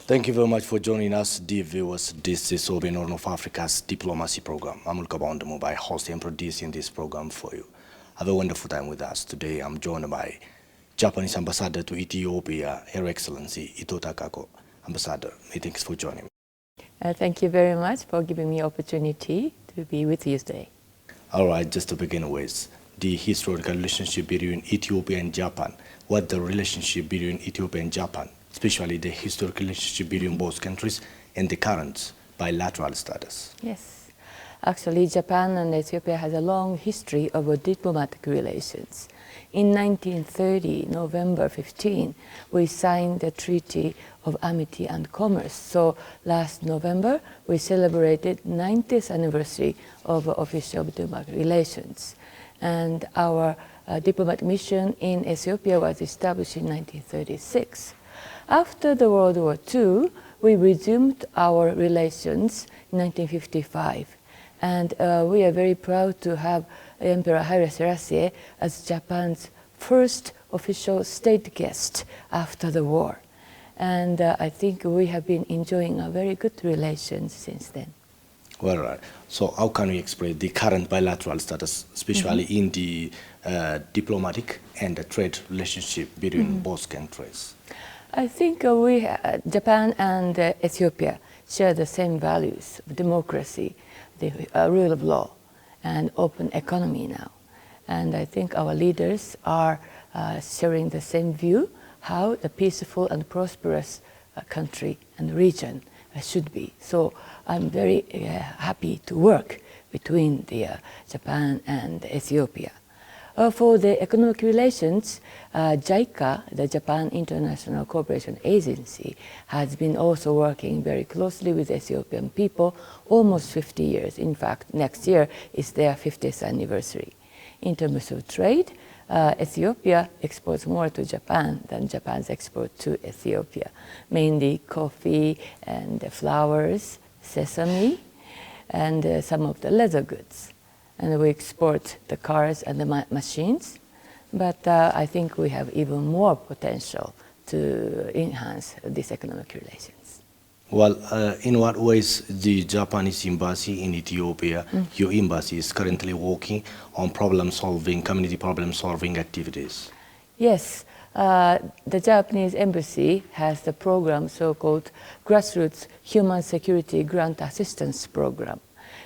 Thank you very much for joining us, dear viewers. This is Open Horn of Africa's Diplomacy Program. I'm Ulkaboundamo by hosting and producing this program for you. Have a wonderful time with us. Today I'm joined by Japanese Ambassador to Ethiopia, Her Excellency Ito Takako. Ambassador, thanks for joining me. Thank you very much for giving me opportunity to be with you today. All right, just to begin with, the historical relationship between Ethiopia and Japan. What the relationship between Ethiopia and Japan, especially the historical relationship between both countries and the current bilateral status? Yes, actually Japan and Ethiopia has a long history of diplomatic relations. In 1930, November 15, we signed the Treaty of Amity and Commerce. So last November, we celebrated 90th anniversary of official diplomatic relations. And our diplomatic mission in Ethiopia was established in 1936. After the World War II, we resumed our relations in 1955. And we are very proud to have Emperor Haile Selassie as Japan's first official state guest after the war. And I think we have been enjoying a very good relations since then. Well, right. So how can we explain the current bilateral status, especially in the diplomatic and the trade relationship between both countries? I think Japan and Ethiopia share the same values of democracy, the rule of law, and open economy now. And I think our leaders are sharing the same view how the peaceful and prosperous country and region should be. So I'm very happy to work between Japan and Ethiopia. For the economic relations, JICA, the Japan International Cooperation Agency, has been also working very closely with Ethiopian people almost 50 years. In fact, next year is their 50th anniversary. In terms of trade, Ethiopia exports more to Japan than Japan's export to Ethiopia, mainly coffee and flowers, sesame, and some of the leather goods. And we export the cars and the machines, but I think we have even more potential to enhance these economic relations. Well, in what ways the Japanese embassy in Ethiopia, your embassy is currently working on community problem-solving activities? Yes, the Japanese embassy has the program so-called Grassroots Human Security Grant Assistance Program.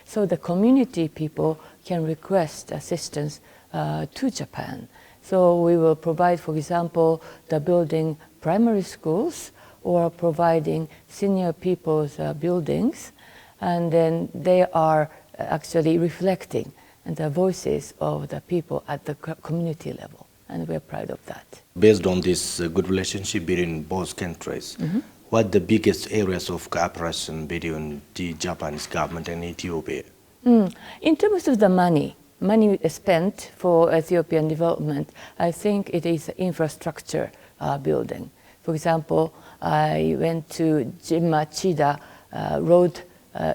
So the community people can request assistance to Japan. So we will provide, for example, the building primary schools or providing senior people's buildings. And then they are actually reflecting the voices of the people at the community level. And we're proud of that. Based on this good relationship between both countries, what are the biggest areas of cooperation between the Japanese government and Ethiopia? In terms of the money spent for Ethiopian development, I think it is infrastructure building. For example, I went to Jimma Chida road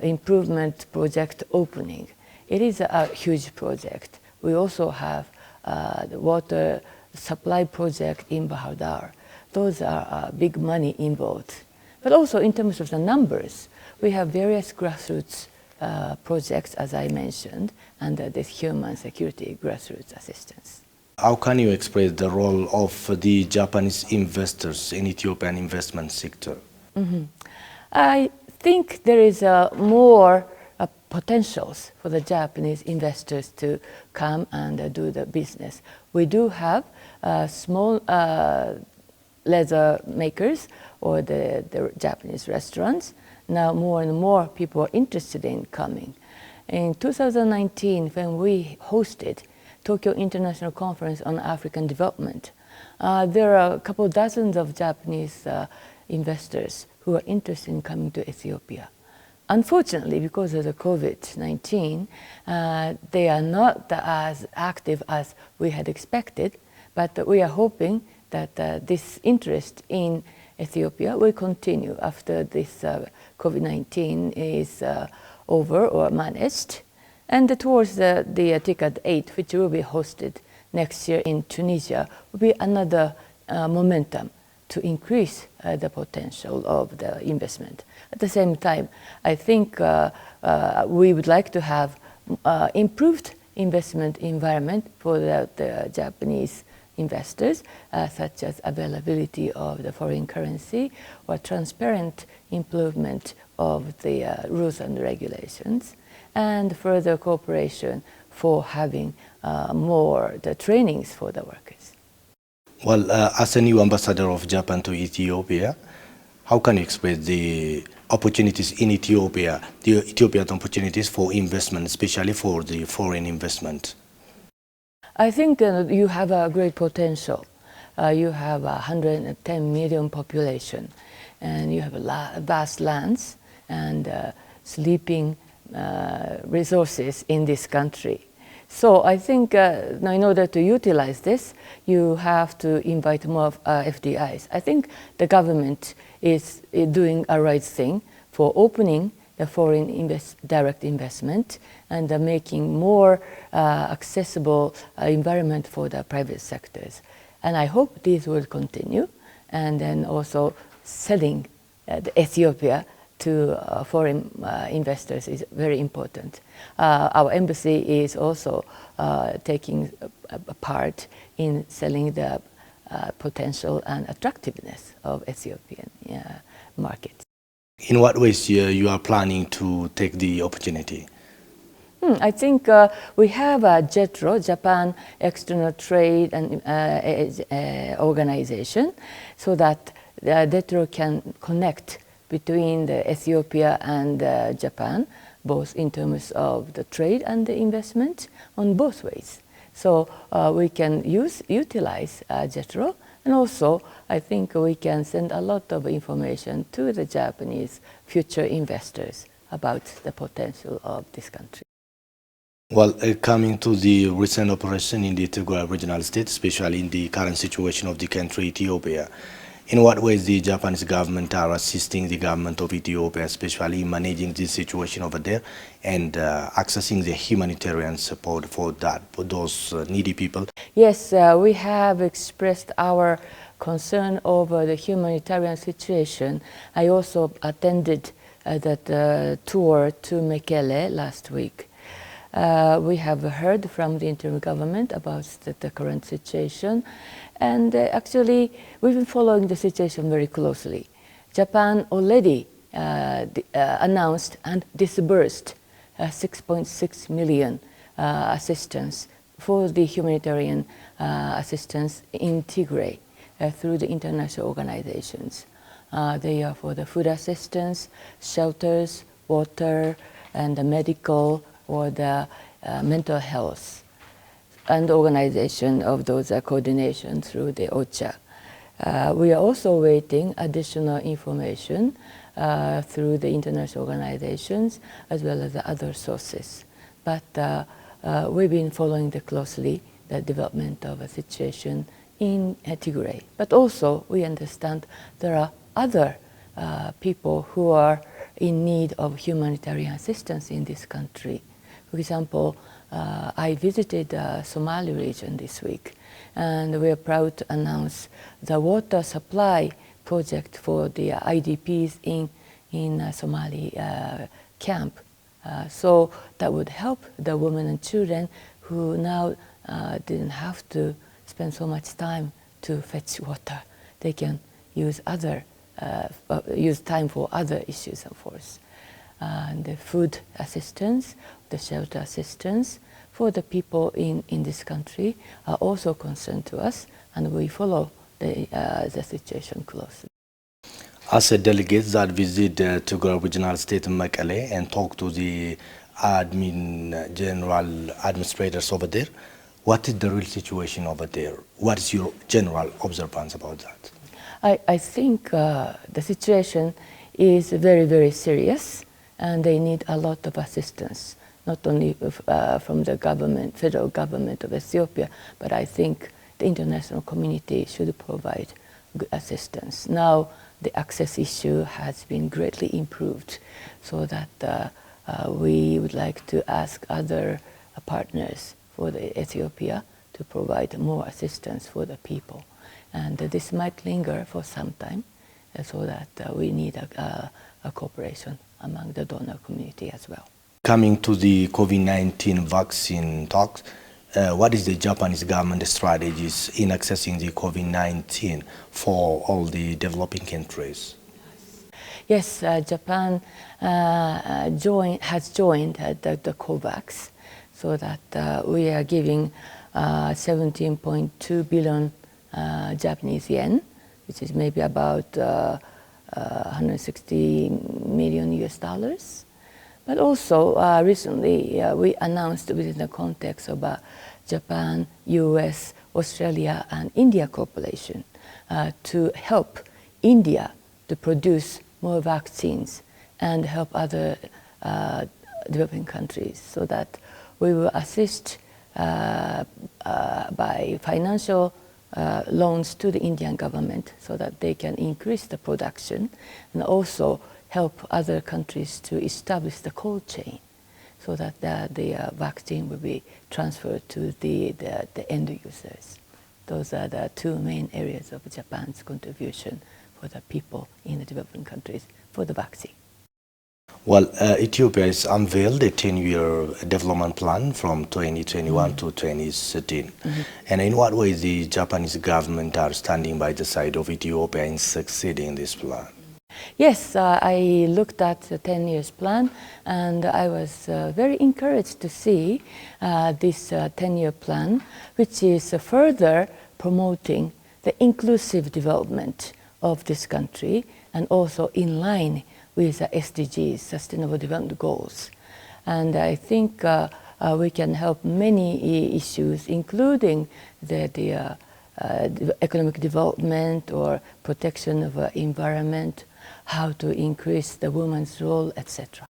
improvement project opening. It is a huge project. We also have the water supply project in Bahar Dar. Those are big money involved. But also in terms of the numbers, we have various grassroots projects, as I mentioned, under this human security grassroots assistance. How can you express the role of the Japanese investors in Ethiopian investment sector? I think there is more potentials for the Japanese investors to come and do the business. We do have small leather makers or the Japanese restaurants. Now more and more people are interested in coming. In 2019, when we hosted Tokyo International Conference on African Development, there are a couple dozens of Japanese investors who are interested in coming to Ethiopia. Unfortunately, because of the COVID-19, they are not as active as we had expected, but we are hoping that this interest in Ethiopia will continue after this COVID-19 is over or managed. And towards the TICAD 8, which will be hosted next year in Tunisia, will be another momentum to increase the potential of the investment. At the same time, I think we would like to have improved investment environment for the Japanese investors, such as availability of the foreign currency or transparent improvement of the rules and regulations, and further cooperation for having more the trainings for the workers. Well, as a new ambassador of Japan to Ethiopia, how can you express the opportunities in Ethiopia, the Ethiopian opportunities for investment, especially for the foreign investment? I think you have a great potential. You have 110 million population, and you have vast lands and sleeping resources in this country. So I think in order to utilize this, you have to invite more FDIs. I think the government is doing a right thing for opening the foreign direct investment and making more accessible environment for the private sectors. And I hope this will continue. And then also selling Ethiopia to foreign investors is very important. Our embassy is also taking a part in selling the potential and attractiveness of Ethiopian market. In what ways you are planning to take the opportunity? I think we have a JETRO, Japan External Trade and Organization, so that JETRO can connect between the Ethiopia and Japan, both in terms of the trade and the investment on both ways. So we can utilize JETRO, and also I think we can send a lot of information to the Japanese future investors about the potential of this country. Well, coming to the recent operation in the Tigray regional state, especially in the current situation of the country Ethiopia, in what ways the Japanese government are assisting the government of Ethiopia, especially in managing the situation over there and accessing the humanitarian support for those needy people? Yes, we have expressed our concern over the humanitarian situation. I also attended that tour to Mekelle last week. We have heard from the interim government about the current situation, and actually we've been following the situation very closely. Japan already announced and disbursed 6.6 million assistance for the humanitarian assistance in Tigray through the international organizations. They are for the food assistance, shelters, water, and the medical or the mental health, and organization of those coordination through the OCHA. We are also waiting additional information through the international organizations as well as the other sources. But we've been following closely the development of a situation in Tigray. But also we understand there are other people who are in need of humanitarian assistance in this country. For example, I visited the Somali region this week, and we are proud to announce the water supply project for the IDPs in Somali camp. So that would help the women and children who now didn't have to spend so much time to fetch water. They can use use time for other issues, of course. And the food assistance, the shelter assistance for the people in this country are also concerned to us, and we follow the situation closely. As a delegate that visit Tigray regional state in Mekelle and talk to the general administrators over there, what is the real situation over there? What is your general observance about that? I think the situation is very, very serious, and they need a lot of assistance, not only from the government, federal government of Ethiopia, but I think the international community should provide good assistance. Now the access issue has been greatly improved, so that we would like to ask other partners for Ethiopia to provide more assistance for the people. And this might linger for some time, so that we need a cooperation among the donor community as well. Coming to the COVID-19 vaccine talks, what is the Japanese government strategies in accessing the COVID-19 for all the developing countries? Yes, Japan has joined the COVAX, so that we are giving 17.2 billion Japanese yen, which is maybe about 160 million US dollars. But also recently we announced within the context of Japan, US, Australia and India cooperation to help India to produce more vaccines and help other developing countries, so that we will assist by financial loans to the Indian government, so that they can increase the production, and also help other countries to establish the cold chain, so that the vaccine will be transferred to the end users. Those are the two main areas of Japan's contribution for the people in the developing countries for the vaccine. Well, Ethiopia has unveiled a 10-year development plan from 2021 to 2013. And in what way the Japanese government are standing by the side of Ethiopia in succeeding in this plan? Yes, I looked at the 10 years plan, and I was very encouraged to see this 10-year plan, which is further promoting the inclusive development of this country, and also in line with the SDGs, Sustainable Development Goals. And I think we can help many issues, including the economic development or protection of environment, how to increase the woman's role, etc.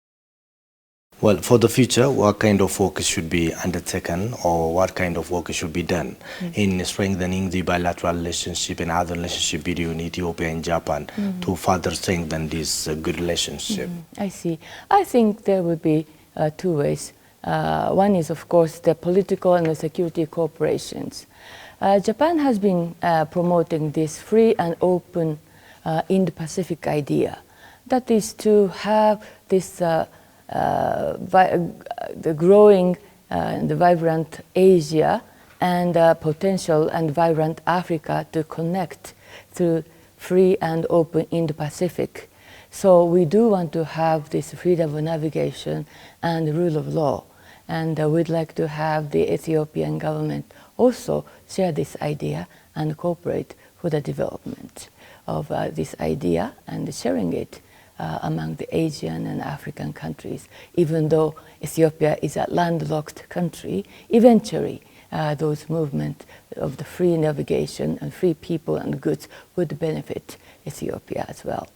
Well, for the future, what kind of work should be undertaken, or what kind of work should be done in strengthening the bilateral relationship and other relationship between Ethiopia and Japan to further strengthen this good relationship? I see. I think there will be two ways. One is, of course, the political and the security cooperations. Japan has been promoting this free and open Indo-Pacific idea. That is to have this the growing and the vibrant Asia and potential and vibrant Africa to connect through free and open Indo-Pacific. So we do want to have this freedom of navigation and the rule of law. And we'd like to have the Ethiopian government also share this idea and cooperate for the development of this idea and sharing it among the Asian and African countries. Even though Ethiopia is a landlocked country, eventually those movements of the free navigation and free people and goods would benefit Ethiopia as well.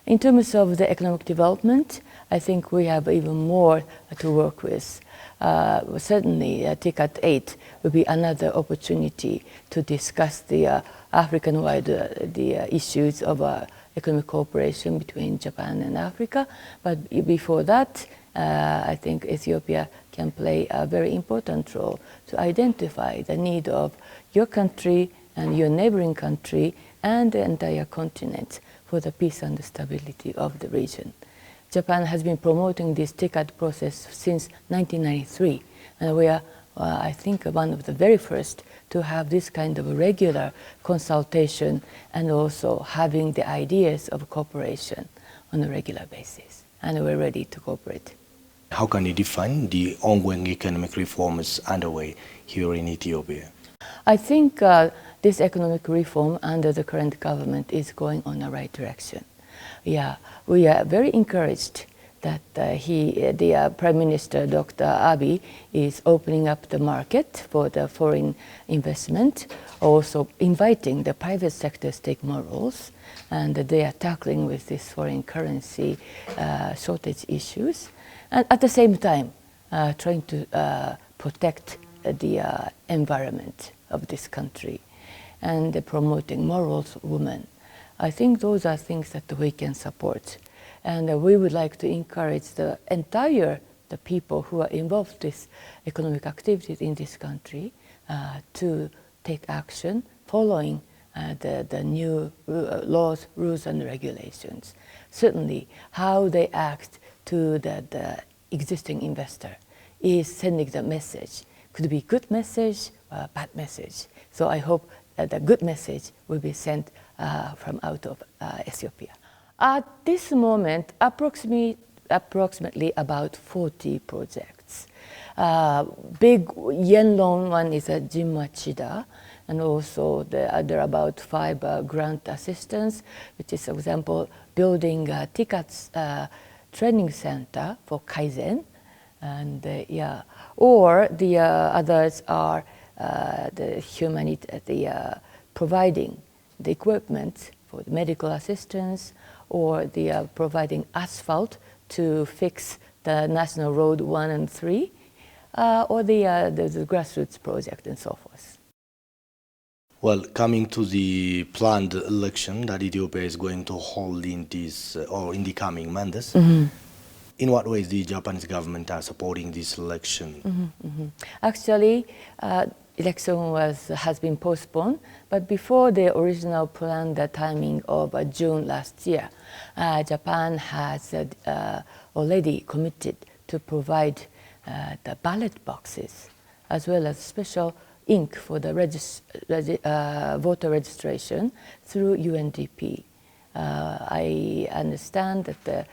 In terms of the economic development, I think we have even more to work with. Certainly, TICAD 8 will be another opportunity to discuss the African-wide issues of economic cooperation between Japan and Africa. But before that, I think Ethiopia can play a very important role to identify the need of your country and your neighboring country and the entire continent for the peace and stability of the region. Japan has been promoting this TICAD process since 1993, and we are, I think, one of the very first to have this kind of regular consultation and also having the ideas of cooperation on a regular basis. And we're ready to cooperate. How can you define the ongoing economic reforms underway here in Ethiopia? I think this economic reform under the current government is going on the right direction. Yeah, we are very encouraged that the Prime Minister, Dr. Abiy, is opening up the market for the foreign investment, also inviting the private sector to take more roles, and they are tackling with this foreign currency shortage issues, and at the same time trying to protect the environment of this country and promoting morals of women. I think those are things that we can support. And we would like to encourage the people who are involved in this economic activities in this country to take action following the new laws, rules, and regulations. Certainly, how they act to the existing investor is sending the message. Could be good message or bad message. So I hope that the good message will be sent from out of Ethiopia. At this moment, approximately about 40 projects. Big yen loan one is a Jim Machida, and also there are about 5 grant assistance, which is, for example, building a TICAT's training center for Kaizen, and or the others are providing the equipment for the medical assistance, or the providing asphalt to fix the National Road 1 and 3, or the grassroots project and so forth. Well, coming to the planned election that Ethiopia is going to hold in this or in the coming months, in what ways the Japanese government are supporting this election? Actually, election has been postponed, but before the original plan, the timing of June last year, Japan has already committed to provide the ballot boxes as well as special ink for the voter registration through UNDP. I understand that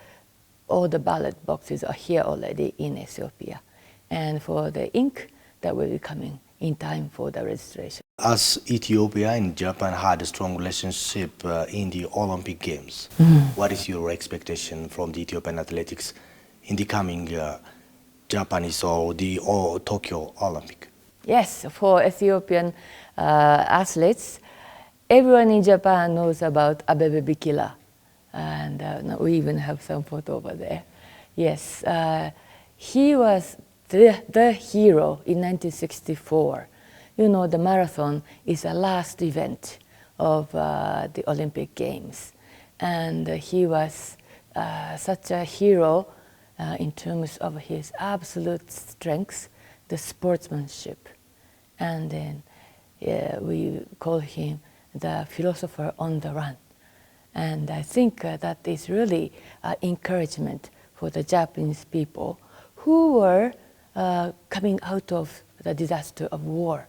all the ballot boxes are here already in Ethiopia, and for the ink that will be coming in time for the registration. As Ethiopia and Japan had a strong relationship in the Olympic Games, what is your expectation from the Ethiopian athletics in the coming Japanese or Tokyo Olympic? Yes, for Ethiopian athletes, everyone in Japan knows about Abebe Bikila, and we even have some photo over there. Yes, he was the hero in 1964. You know, the marathon is the last event of the Olympic Games, and he was such a hero in terms of his absolute strength, the sportsmanship, and then we call him the philosopher on the run. And I think that is really encouragement for the Japanese people who were coming out of the disaster of war.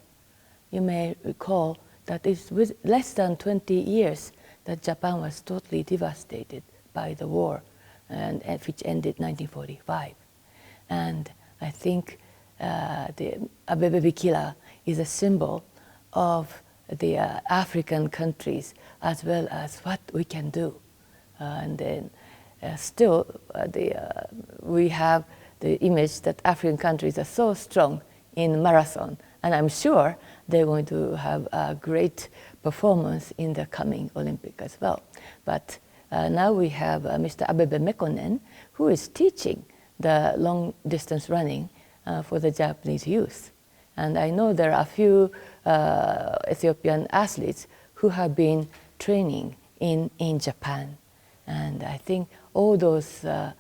You may recall that it's with less than 20 years that Japan was totally devastated by the war, and which ended 1945. And I think the Abebe Bikila is a symbol of the African countries as well as what we can do. And then still we have the image that African countries are so strong in marathon, and I'm sure they're going to have a great performance in the coming Olympic as well. But now we have Mr. Abebe Mekonnen, who is teaching the long distance running for the Japanese youth. And I know there are a few Ethiopian athletes who have been training in Japan. And I think all those the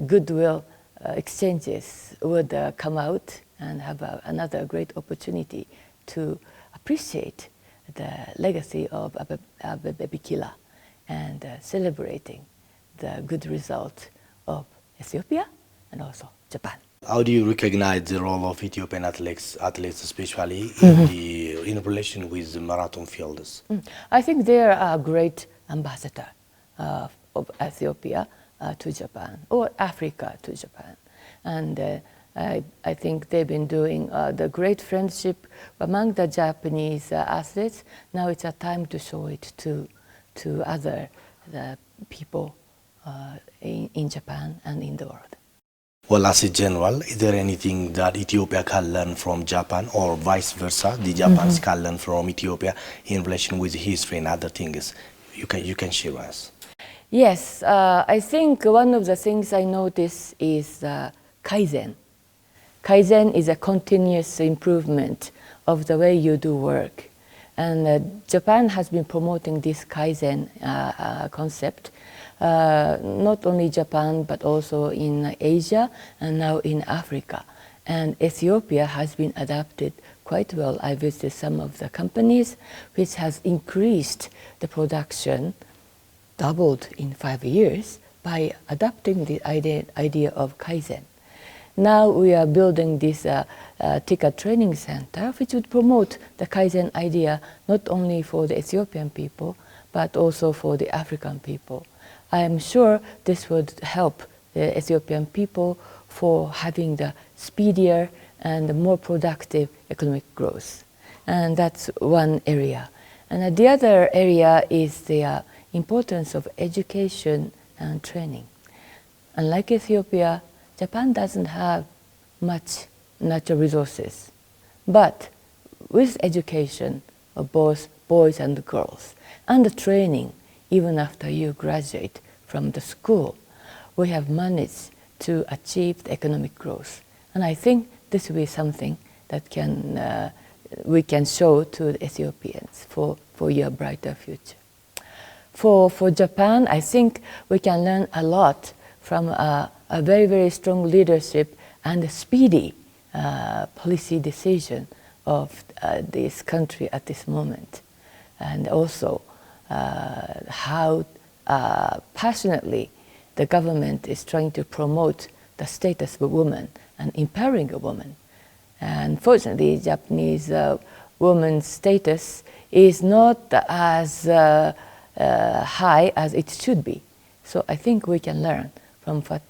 goodwill exchanges would come out and have another great opportunity to appreciate the legacy of Abebe Bikila and celebrating the good result of Ethiopia and also Japan. How do you recognize the role of Ethiopian athletes especially in relation with the marathon fielders? I think they are a great ambassador of Ethiopia to Japan, or Africa to Japan. And I think they've been doing the great friendship among the Japanese athletes. Now it's a time to show it to other people in Japan and in the world. Well, as a general, is there anything that Ethiopia can learn from Japan, or vice versa, the Japanese can learn from Ethiopia in relation with history and other things? You can share with us. Yes, I think one of the things I notice is Kaizen. Kaizen is a continuous improvement of the way you do work. And Japan has been promoting this Kaizen concept, not only Japan, but also in Asia and now in Africa. And Ethiopia has been adapted quite well. I visited some of the companies which has increased the production, doubled in 5 years by adopting the idea of Kaizen. Now we are building this TICA training center, which would promote the Kaizen idea not only for the Ethiopian people, but also for the African people. I am sure this would help the Ethiopian people for having the speedier and more productive economic growth. And that's one area. And the other area is the importance of education and training. Unlike Ethiopia, Japan doesn't have much natural resources. But with education of both boys and girls, and the training, even after you graduate from the school, we have managed to achieve the economic growth. And I think this will be something that we can show to the Ethiopians for your brighter future. For Japan, I think we can learn a lot from a very, very strong leadership and a speedy policy decision of this country at this moment. And also how passionately the government is trying to promote the status of a woman and empowering a woman. And fortunately, Japanese woman's status is not as high as it should be. So I think we can learn from what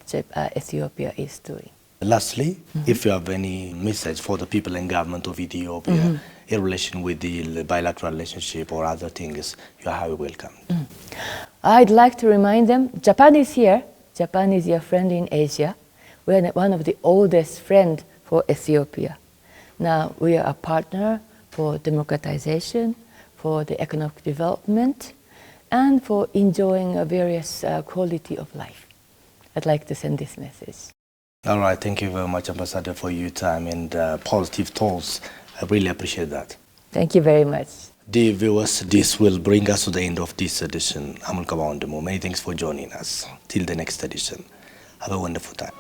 Ethiopia is doing. Lastly, if you have any message for the people and government of Ethiopia in relation with the bilateral relationship or other things, you are highly welcome. I'd like to remind them, Japan is here. Japan is your friend in Asia. We are one of the oldest friends for Ethiopia. Now we are a partner for democratization, for the economic development, and for enjoying a various quality of life. I'd like to send this message. All right, thank you very much, Ambassador, for your time and positive thoughts. I really appreciate that. Thank you very much. Dear viewers, this will bring us to the end of this edition. I'm Ulkabawandemo. Many thanks for joining us. Till the next edition. Have a wonderful time.